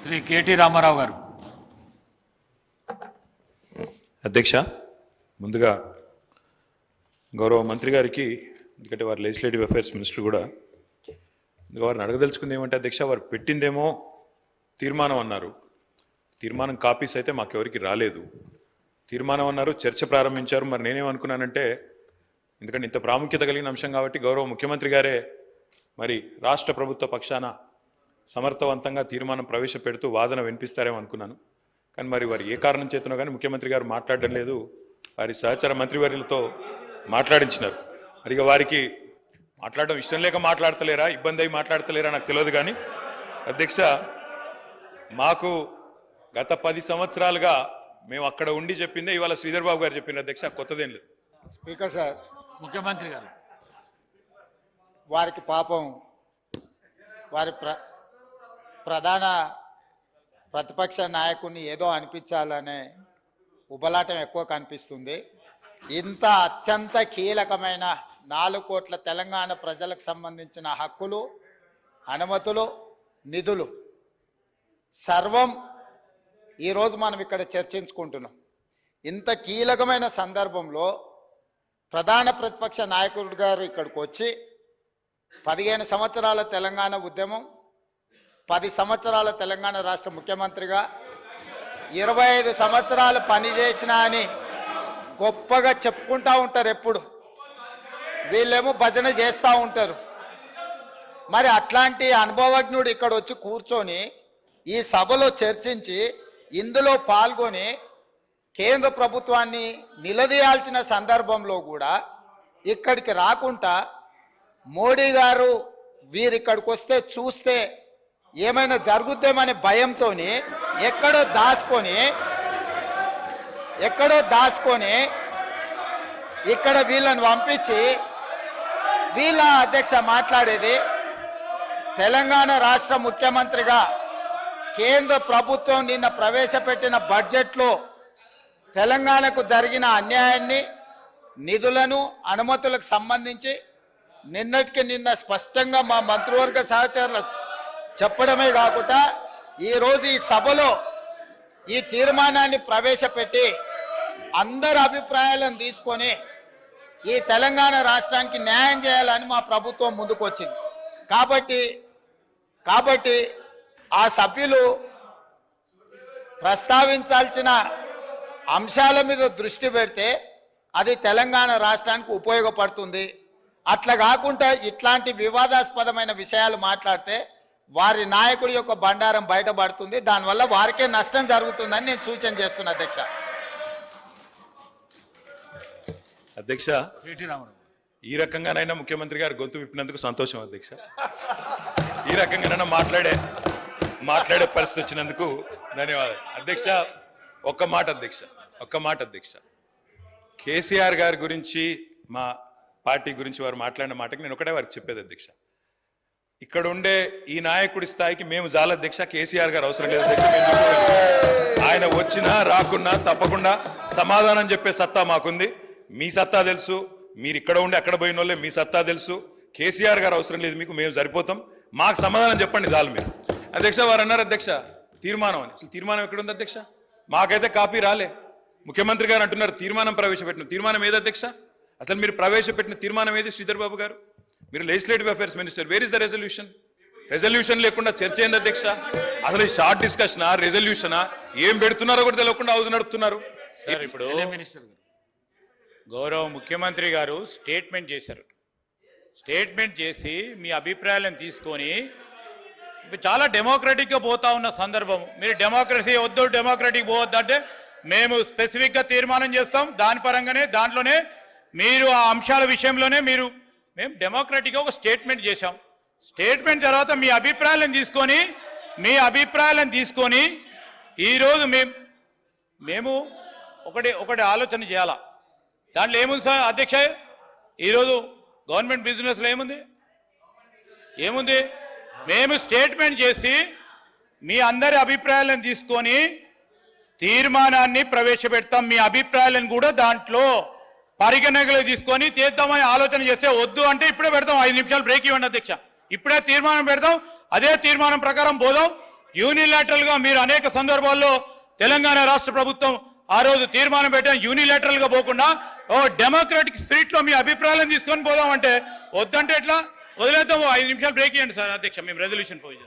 Shri KT Ramarao గారు. అధ్యక్ష, ముందుగా గౌరవ మంత్రి గారికి, ఎందుకంటే వారు లెజిస్లేటివ్ అఫైర్స్ మినిస్టర్ కూడా, వారిని అడగదలుచుకుంది ఏమంటే అధ్యక్ష, వారు పెట్టిందేమో తీర్మానం అన్నారు. తీర్మానం కాపీస్ అయితే మాకెవరికి రాలేదు. తీర్మానం అన్నారు, చర్చ ప్రారంభించారు. మరి నేనేమనుకున్నానంటే, ఎందుకంటే ఇంత ప్రాముఖ్యత కలిగిన అంశం కాబట్టి గౌరవ ముఖ్యమంత్రి గారే మరి రాష్ట్ర ప్రభుత్వ పక్షాన సమర్థవంతంగా తీర్మానం ప్రవేశపెడుతూ వాదన వినిపిస్తారేమో అనుకున్నాను. కానీ మరి వారు ఏ కారణం చేతనో కానీ ముఖ్యమంత్రి గారు మాట్లాడడం లేదు. వారి సహచర మంత్రివర్యులతో మాట్లాడించినారు. మరి ఇక వారికి మాట్లాడడం ఇష్టం లేక మాట్లాడతలేరా, ఇబ్బంది అయి మాట్లాడతలేరా నాకు తెలియదు. కానీ అధ్యక్ష, మాకు గత 10 సంవత్సరాలుగా మేము అక్కడ ఉండి చెప్పిందే ఇవాళ శ్రీధర్ బాబు గారు చెప్పిన అధ్యక్ష, కొత్తదేం లేదు. స్పీకర్ సార్, ముఖ్యమంత్రి గారు వారికి పాపం వారి ప్రధాన ప్రతిపక్ష నాయకుడిని ఏదో అనిపించాలనే ఉబలాటం ఎక్కువ కనిపిస్తుంది. ఇంత అత్యంత కీలకమైన 4 కోట్ల తెలంగాణ ప్రజలకు సంబంధించిన హక్కులు, అనుమతులు, నిధులు సర్వం ఈరోజు మనం ఇక్కడ చర్చించుకుంటున్నాం. ఇంత కీలకమైన సందర్భంలో ప్రధాన ప్రతిపక్ష నాయకుడు గారు ఇక్కడికి వచ్చి 15 సంవత్సరాల తెలంగాణ ఉద్యమం, 10 సంవత్సరాల తెలంగాణ రాష్ట్ర ముఖ్యమంత్రిగా 25 సంవత్సరాలు పనిచేసిన అని గొప్పగా చెప్పుకుంటూ ఉంటారు. ఎప్పుడు వీళ్ళేమో భజన చేస్తూ ఉంటారు. మరి అట్లాంటి అనుభవజ్ఞుడు ఇక్కడ వచ్చి కూర్చొని ఈ సభలో చర్చించి ఇందులో పాల్గొని కేంద్ర ప్రభుత్వాన్ని నిలదీయాల్సిన సందర్భంలో కూడా ఇక్కడికి రాకుండా మోడీ గారు వీరిక్కడికి వస్తే చూస్తే ఏమైనా జరుగుద్దేమనే భయంతో ఎక్కడో దాచుకొని ఇక్కడ వీళ్ళని పంపించి వీళ్ళ అధ్యక్ష మాట్లాడేది తెలంగాణ రాష్ట్ర ముఖ్యమంత్రిగా కేంద్ర ప్రభుత్వం నిన్న ప్రవేశపెట్టిన బడ్జెట్లో తెలంగాణకు జరిగిన అన్యాయాన్ని, నిధులను, అనుమతులకు సంబంధించి నిన్నటికి నిన్న స్పష్టంగా మా మంత్రివర్గ సహచరులకు చెప్పడమే కాకుండా ఈరోజు ఈ సభలో ఈ తీర్మానాన్ని ప్రవేశపెట్టి అందరి అభిప్రాయాలను తీసుకొని ఈ తెలంగాణ రాష్ట్రానికి న్యాయం చేయాలని మా ప్రభుత్వం ముందుకు వచ్చింది. కాబట్టి ఆ సభ్యులు ప్రస్తావించాల్సిన అంశాల మీద దృష్టి పెడితే అది తెలంగాణ రాష్ట్రానికి ఉపయోగపడుతుంది. అట్లా కాకుండా ఇట్లాంటి వివాదాస్పదమైన విషయాలు మాట్లాడితే వారి నాయకుడి యొక్క బండారం బయటపడుతుంది. దానివల్ల వారికే నష్టం జరుగుతుందని నేను సూచన చేస్తున్నా అధ్యక్ష, కేటీ రామారావు ఈ రకంగానైనా ముఖ్యమంత్రి గారు గొంతు విప్పినందుకు సంతోషం అధ్యక్ష. ఈ రకంగానైనా మాట్లాడే పరిస్థితి వచ్చినందుకు ధన్యవాదాలు అధ్యక్ష. ఒక్క మాట అధ్యక్ష, కేసీఆర్ గారి గురించి, మా పార్టీ గురించి వారు మాట్లాడిన మాటకి నేను ఒకటే వారికి చెప్పేది అధ్యక్ష, ఇక్కడ ఉండే ఈ నాయకుడి స్థాయికి మేము చాలా అధ్యక్ష. కేసీఆర్ గారు అవసరం లేదు అధ్యక్ష. ఆయన వచ్చినా రాకున్నా తప్పకుండా సమాధానం చెప్పే సత్తా మాకుంది. మీ సత్తా తెలుసు, మీరు ఇక్కడ ఉండి అక్కడ పోయిన వాళ్ళే, మీ సత్తా తెలుసు. కేసీఆర్ గారు అవసరం లేదు మీకు, మేము సరిపోతాం. మాకు సమాధానం చెప్పండి చాలు మీరు. అధ్యక్ష, వారు అన్నారు అధ్యక్ష తీర్మానం అని. అసలు తీర్మానం ఎక్కడుంది అధ్యక్ష? మాకైతే కాపీ రాలే. ముఖ్యమంత్రి గారు అంటున్నారు తీర్మానం ప్రవేశపెట్టిన. తీర్మానం ఏది అధ్యక్ష? అసలు మీరు ప్రవేశపెట్టిన తీర్మానం ఏది? శ్రీధర్ బాబు గారు, మీరు legislative affairs minister, where is the resolution? Resolution లేకుండా చర్చ ఏంది అధ్యక్ష? అసలు ఈ షార్ట్ డిస్కషనా, రెజల్యూషనా, ఏం పెడుతున్నారో కూడా తెలియకుండా హౌస్ నడుపుతున్నారు. సార్, ఇప్పుడు గౌరవ ముఖ్యమంత్రి గారు స్టేట్మెంట్ చేశారు. స్టేట్మెంట్ చేసి మీ అభిప్రాయాలను తీసుకొని చాలా డెమోక్రటిక్గా పోతా ఉన్న సందర్భం, మీరు డెమోక్రసీ వద్దు, డెమోక్రటిక్ పోవద్దు అంటే మేము స్పెసిఫిక్గా తీర్మానం చేస్తాం. దాని పరంగానే దాంట్లోనే మీరు ఆ అంశాల విషయంలోనే మేము డెమోక్రటిక్గా ఒక స్టేట్మెంట్ చేశాం. స్టేట్మెంట్ తర్వాత మీ అభిప్రాయాలను తీసుకొని ఈరోజు మేము ఒకటి ఆలోచన చేయాలా. దాంట్లో ఏముంది సార్ అధ్యక్ష? ఈరోజు గవర్నమెంట్ బిజినెస్లో ఏముంది? మేము స్టేట్మెంట్ చేసి మీ అందరి అభిప్రాయాలను తీసుకొని తీర్మానాన్ని ప్రవేశపెడతాం. మీ అభిప్రాయాలను కూడా దాంట్లో పరిగణనలో తీసుకొని చేద్దామని ఆలోచన చేస్తే వద్దు అంటే ఇప్పుడే పెడతాం. 5 నిమిషాలు బ్రేక్ ఇవ్వండి అధ్యక్ష. ఇప్పుడే తీర్మానం పెడతాం, అదే తీర్మానం ప్రకారం పోదాం. యూనిలాటరల్ గా మీరు అనేక సందర్భాల్లో తెలంగాణ రాష్ట్ర ప్రభుత్వం ఆ రోజు తీర్మానం పెట్టాం, యూనిలాటరల్ గా పోకుండా ఓ డెమోక్రాటిక్ స్పిరిట్ లో మీ అభిప్రాయాలను తీసుకొని పోదామంటే వద్దంటే ఎట్లా? వదిలేద్దాం. 5 నిమిషాలు బ్రేక్ ఇవ్వండి సార్ అధ్యక్ష, మేము రెజల్యూషన్ పోయి